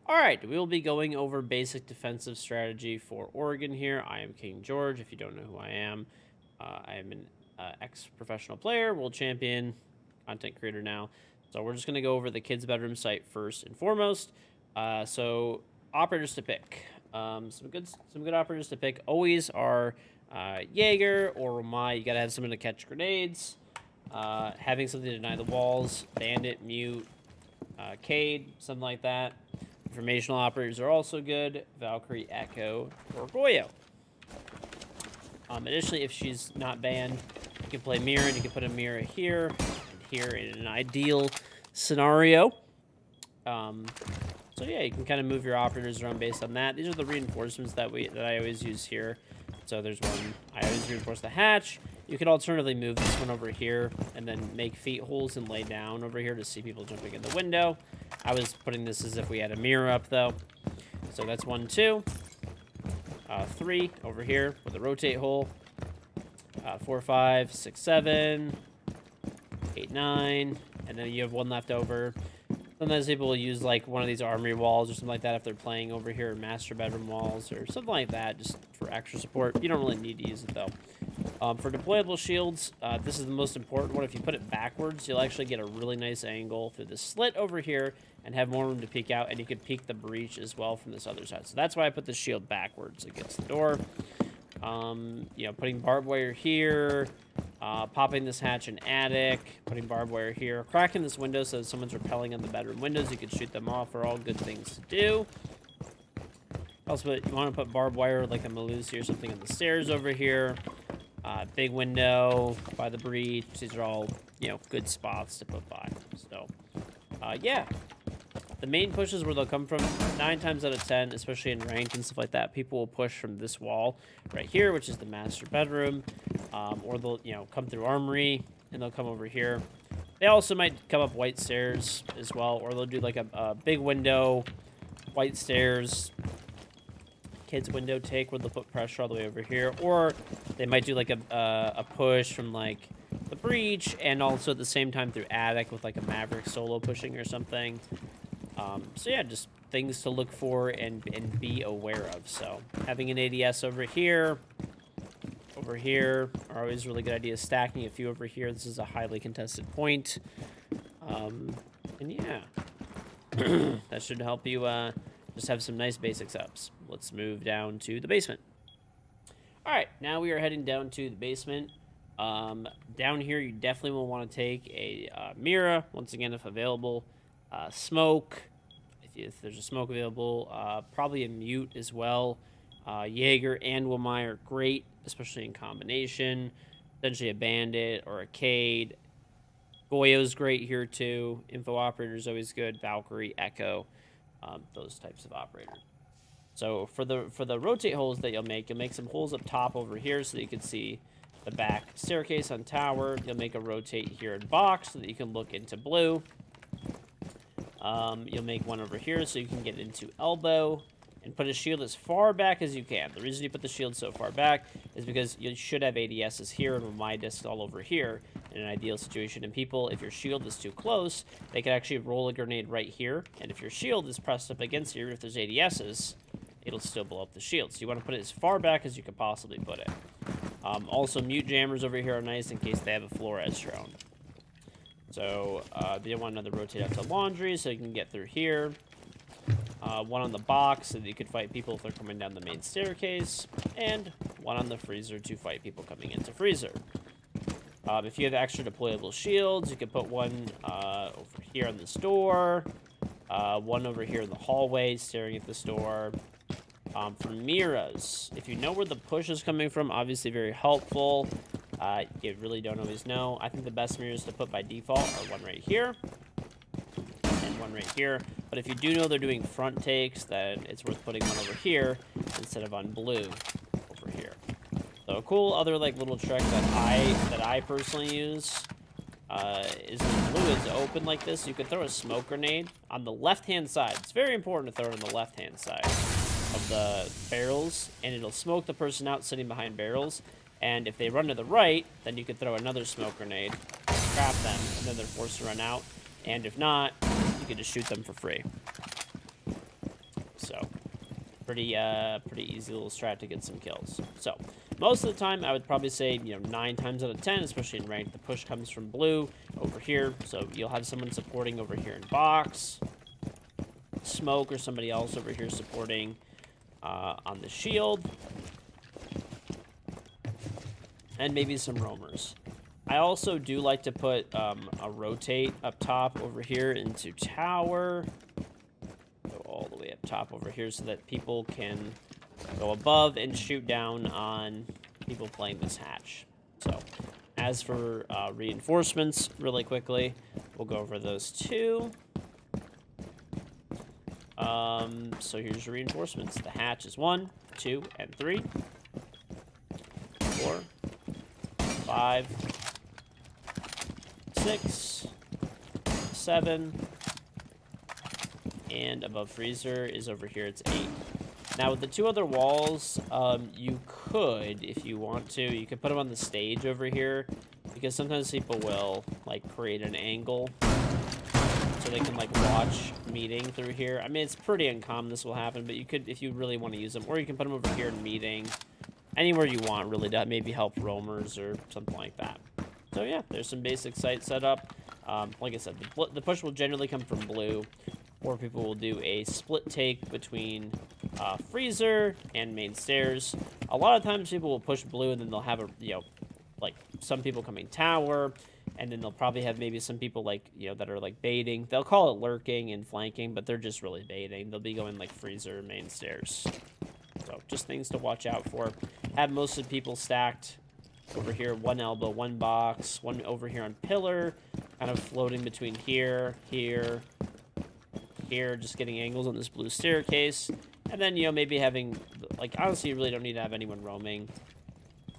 All right, we will be going over basic defensive strategy for Oregon here. I am King George. If you don't know who I am an ex-professional player, world champion, content creator now. So we're just going to go over the kids' bedroom site first and foremost. So operators to pick. Some good operators to pick always are Jaeger or Ramai. You got to have someone to catch grenades. Having something to deny the walls. Bandit, Mute, Cade, something like that. Informational operators are also good. Valkyrie, Echo, or Goyo. Additionally, if she's not banned, you can play Mirror, and you can put a Mirror here and here in an ideal scenario. So yeah, you can kind of move your operators around based on that. These are the reinforcements that I always use here. So there's one. I always reinforce the hatch. You could alternatively move this one over here and then make feet holes and lay down over here to see people jumping in the window. I was putting this as if we had a mirror up, though. So that's 1, 2. 3 over here with a rotate hole. 4, 5, 6, 7. 8, 9. And then you have one left over. Sometimes people will use, like, one of these armory walls or something like that if they're playing over here, or master bedroom walls or something like that, just for extra support. You don't really need to use it, though. For deployable shields, this is the most important one. If you put it backwards, you'll actually get a really nice angle through the slit over here and have more room to peek out, and you can peek the breach as well from this other side. So that's why I put the shield backwards against the door. You know, putting barbed wire here, popping this hatch in attic, putting barbed wire here, cracking this window so if someone's rappelling on the bedroom windows, you can shoot them off, are all good things to do. Also, you want to put barbed wire like a Malusi or something on the stairs over here. Big window by the breach. These are all, you know, good spots to put by. So, yeah. The main pushes where they'll come from, 9 times out of 10, especially in ranked and stuff like that, people will push from this wall right here, which is the master bedroom. Or they'll, you know, come through armory, and they'll come over here. They also might come up white stairs as well, or they'll do like a big window, white stairs, kids window take where they'll put pressure all the way over here, or they might do like a push from like the breach and also at the same time through attic with like a Maverick solo pushing or something. So yeah, just things to look for and be aware of. So having an ADS over here are always really good ideas. Stacking a few over here. This is a highly contested point. And yeah, that should help you just have some nice basic setups. Let's move down to the basement. All right, now we are heading down to the basement. Down here, you definitely will want to take a Mira, once again, if available. Smoke, if there's a smoke available. Probably a Mute as well. Jaeger and Wamai are great, especially in combination. Potentially a Bandit or a Cade. Goyo's great here, too. Info Operator is always good. Valkyrie, Echo. Those types of operators. So for the rotate holes that you'll make some holes up top over here so that you can see the back staircase on tower. You'll make a rotate here in box so that you can look into blue. You'll make one over here so you can get into elbow and put a shield as far back as you can. The reason you put the shield so far back is because you should have ADSs here and my disc all over here in an ideal situation. And people, if your shield is too close, they can actually roll a grenade right here. And if your shield is pressed up against here, if there's ADSs, it'll still blow up the shield. So you want to put it as far back as you could possibly put it. Also, mute jammers over here are nice in case they have a Flores drone. So you want another rotate out to laundry so you can get through here. One on the box so that you could fight people if they're coming down the main staircase. And one on the freezer to fight people coming into freezer. If you have extra deployable shields, you can put one over here on this door. One over here in the hallway staring at this door. For Miras, if you know where the push is coming from, obviously very helpful. You really don't always know. I think the best mirrors to put by default are one right here and one right here. But if you do know they're doing front takes, then it's worth putting one over here instead of on blue over here. So a cool other like little trick that I personally use is when blue is open like this, you can throw a smoke grenade on the left-hand side. It's very important to throw it on the left-hand side of the barrels, and it'll smoke the person out sitting behind barrels. And if they run to the right, then you could throw another smoke grenade, trap them, and then they're forced to run out. And if not, you can just shoot them for free. So pretty easy little strat to get some kills. So most of the time, I would probably say, 9 times out of 10, especially in ranked, the push comes from blue over here. So you'll have someone supporting over here in box, smoke, or somebody else over here supporting on the shield, and maybe some roamers. I also do like to put a rotate up top over here into tower. Go all the way up top over here so that people can go above and shoot down on people playing this hatch. So as for reinforcements, really quickly, we'll go over those two. So here's your reinforcements. The hatch is 1, 2, and 3. 4, 5, 6, 7, and above freezer is over here, it's 8. Now with the 2 other walls, you could, if you want to, you could put them on the stage over here, because sometimes people will, like, create an angle so they can, like, watch meeting through here. I mean, it's pretty uncommon this will happen, but you could, if you really want to use them, or you can put them over here in meeting, anywhere you want, really, to maybe help roamers or something like that. So yeah, there's some basic site setup. Like I said, the push will generally come from blue, or people will do a split take between freezer and main stairs. A lot of times people will push blue, and then they'll have like some people coming tower, and then they'll probably have maybe some people like, that are like baiting. They'll call it lurking and flanking, but they're just really baiting. They'll be going like freezer, main stairs. So just things to watch out for. Have most of the people stacked over here, 1 elbow, 1 box, 1 over here on pillar, kind of floating between here, here, here, just getting angles on this blue staircase. And then, maybe having, like, honestly, you really don't need to have anyone roaming.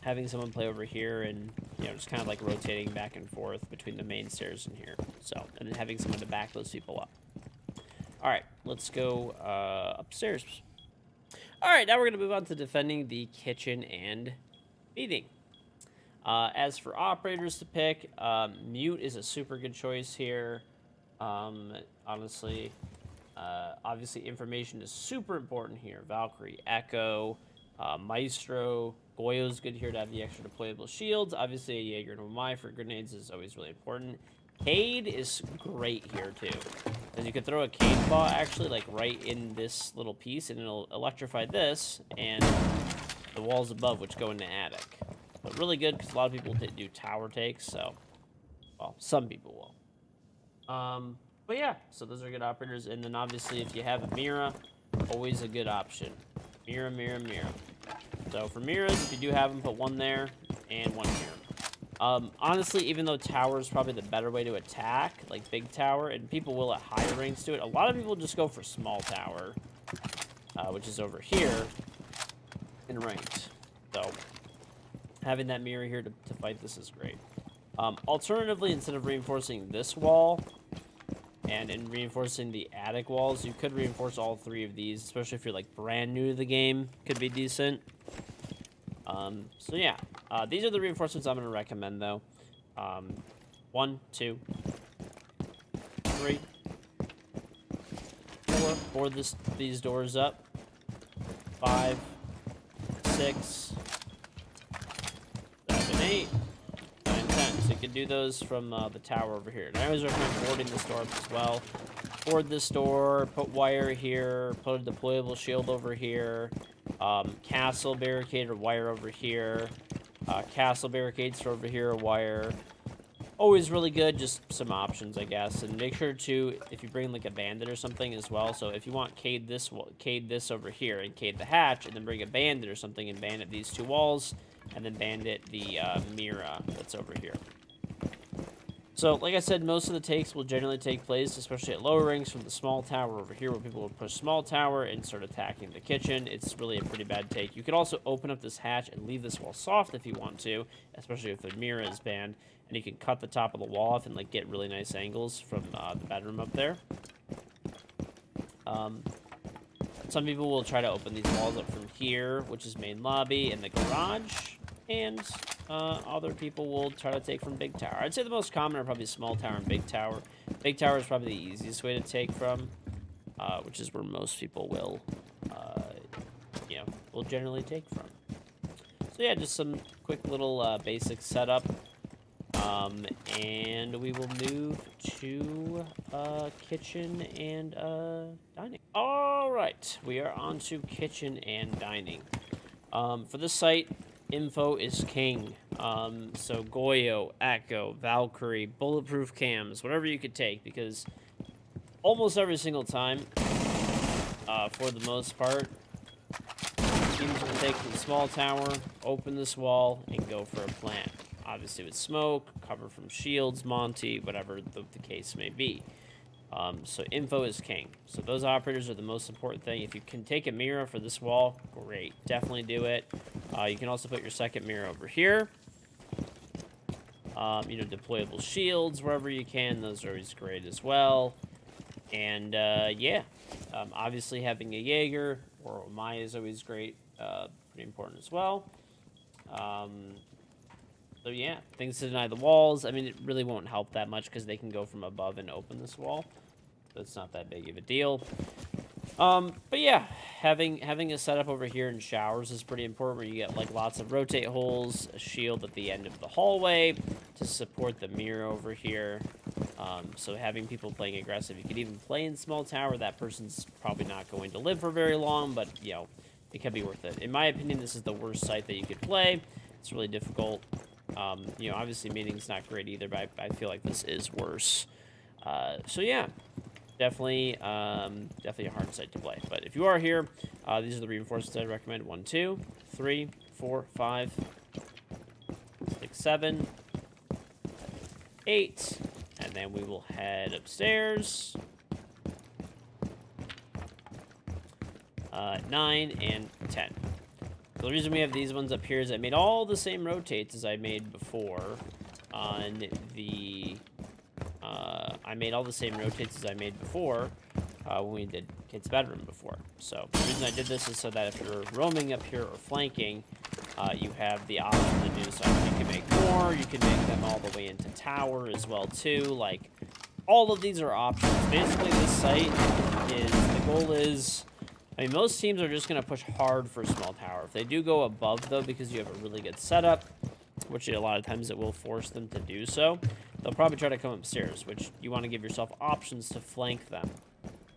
Having someone play over here and, just kind of like rotating back and forth between the main stairs and here. So, and then having someone to back those people up. All right, let's go upstairs. All right, now we're going to move on to defending the kitchen and feeding. As for operators to pick, mute is a super good choice here. Honestly, obviously information is super important here. Valkyrie, Echo, Maestro, Goyo's good here to have the extra deployable shields. Obviously, a Jaeger and Omai for grenades is always really important. Cade is great here too, because you could throw a Cade ball actually like right in this little piece, and it'll electrify this and the walls above, which go into attic. But really good because a lot of people do tower takes, so, well, some people will. But yeah, so those are good operators. And then obviously if you have a Mira, always a good option. Mira, Mira, Mira. So for Miras, if you do have them, put 1 there and 1 here. Honestly, even though tower is probably the better way to attack, like big tower, and people will at higher ranks do it, a lot of people just go for small tower, which is over here in ranked. So having that mirror here to fight this is great. Alternatively, instead of reinforcing this wall and in reinforcing the attic walls, you could reinforce all 3 of these, especially if you're like brand new to the game. Could be decent. So yeah, these are the reinforcements I'm going to recommend though. 1, 2, 3, 4. Board these doors up. 5, 6, 7, 8, 9, 10. So you can do those from the tower over here. And I always recommend boarding this door up as well. Board this door, put wire here, put a deployable shield over here, castle barricade or wire over here, castle barricades for over here, wire. Always really good, just some options, I guess. And make sure to, if you bring like a bandit or something as well, so if you want Cade this over here and Cade the hatch, and then bring a bandit or something and bandit these 2 walls, and then bandit the Mira that's over here. So, like I said, most of the takes will generally take place, especially at lower ranks, from the small tower over here, where people will push small tower and start attacking the kitchen. It's really a pretty bad take. You could also open up this hatch and leave this wall soft if you want to, especially if the Mira is banned, and you can cut the top of the wall off and like get really nice angles from the bedroom up there. Some people will try to open these walls up from here, which is main lobby and the garage, and other people will try to take from big tower. I'd say the most common are probably small tower and big tower. Big tower is probably the easiest way to take from. which is where most people will, will generally take from. So yeah, just some quick little basic setup. And we will move to kitchen and dining. All right, we are on to kitchen and dining. For this site, info is king. So Goyo, Echo, Valkyrie, bulletproof cams, whatever you could take, because almost every single time, for the most part, teams will take the small tower, open this wall, and go for a plant. Obviously with smoke, cover from shields, Monty, whatever the case may be. So info is king. So those operators are the most important thing. If you can take a mirror for this wall, great. Definitely do it. You can also put your second mirror over here. Deployable shields wherever you can. Those are always great as well. And, yeah. Obviously having a Jaeger or Maya is always great. Pretty important as well. So yeah, things to deny the walls. I mean, it really won't help that much because they can go from above and open this wall. So it's not that big of a deal. But yeah, having a setup over here in showers is pretty important, where you get like lots of rotate holes, a shield at the end of the hallway to support the mirror over here. So having people playing aggressive, you could even play in small tower. That person's probably not going to live for very long, but it can be worth it. In my opinion, this is the worst site that you could play. It's really difficult. Obviously meeting's not great either, but I feel like this is worse. So yeah, definitely a hard site to play. But if you are here, these are the reinforcements I recommend. 1, 2, 3, 4, 5, 6, 7, 8, and then we will head upstairs. 9 and 10. The reason we have these ones up here is I made all the same rotates as I made before on the, when we did Kid's Bedroom before. So the reason I did this is so that if you're roaming up here or flanking, you have the option to do so. You can make more, you can make them all the way into tower as well too. Like, all of these are options. Basically, this site the goal is, I mean, most teams are just going to push hard for small tower. If they do go above, though, because you have a really good setup, which a lot of times it will force them to do so, they'll probably try to come upstairs, which you want to give yourself options to flank them.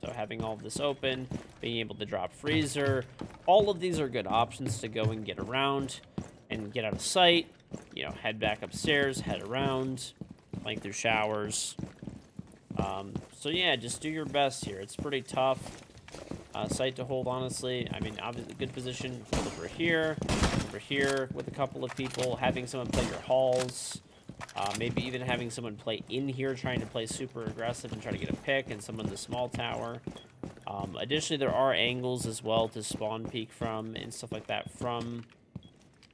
So having all of this open, being able to drop freezer, all of these are good options to go and get around and get out of sight. Head back upstairs, head around, flank through showers. So yeah, just do your best here. It's pretty tough. Site to hold, honestly. I mean, obviously, good position. Hold over here with a couple of people. Having someone play your halls. Maybe even having someone play in here, trying to play super aggressive and try to get a pick, and someone in the small tower. Additionally, there are angles as well to spawn peek from and stuff like that from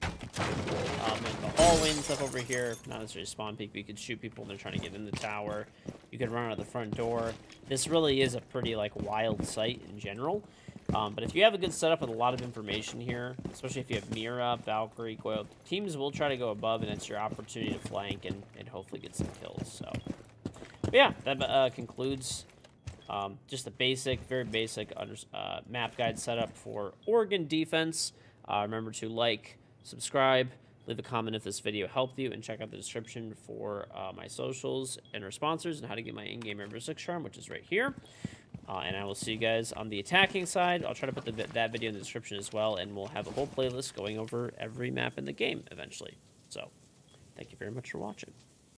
like the hallway and stuff over here. Not necessarily spawn peek, but you could shoot people when they're trying to get in the tower. You could run out the front door. This really is a pretty wild site in general. But if you have a good setup with a lot of information here, especially if you have Mira, Valkyrie, Goyle, teams will try to go above, and it's your opportunity to flank and hopefully get some kills. So, but yeah, that concludes just a very basic map guide setup for Oregon defense. Remember to like, subscribe, leave a comment if this video helped you, and check out the description for my socials and our sponsors and how to get my in-game Rainbow Six charm, which is right here. And I will see you guys on the attacking side. I'll try to put that video in the description as well, and we'll have a whole playlist going over every map in the game eventually. So, thank you very much for watching.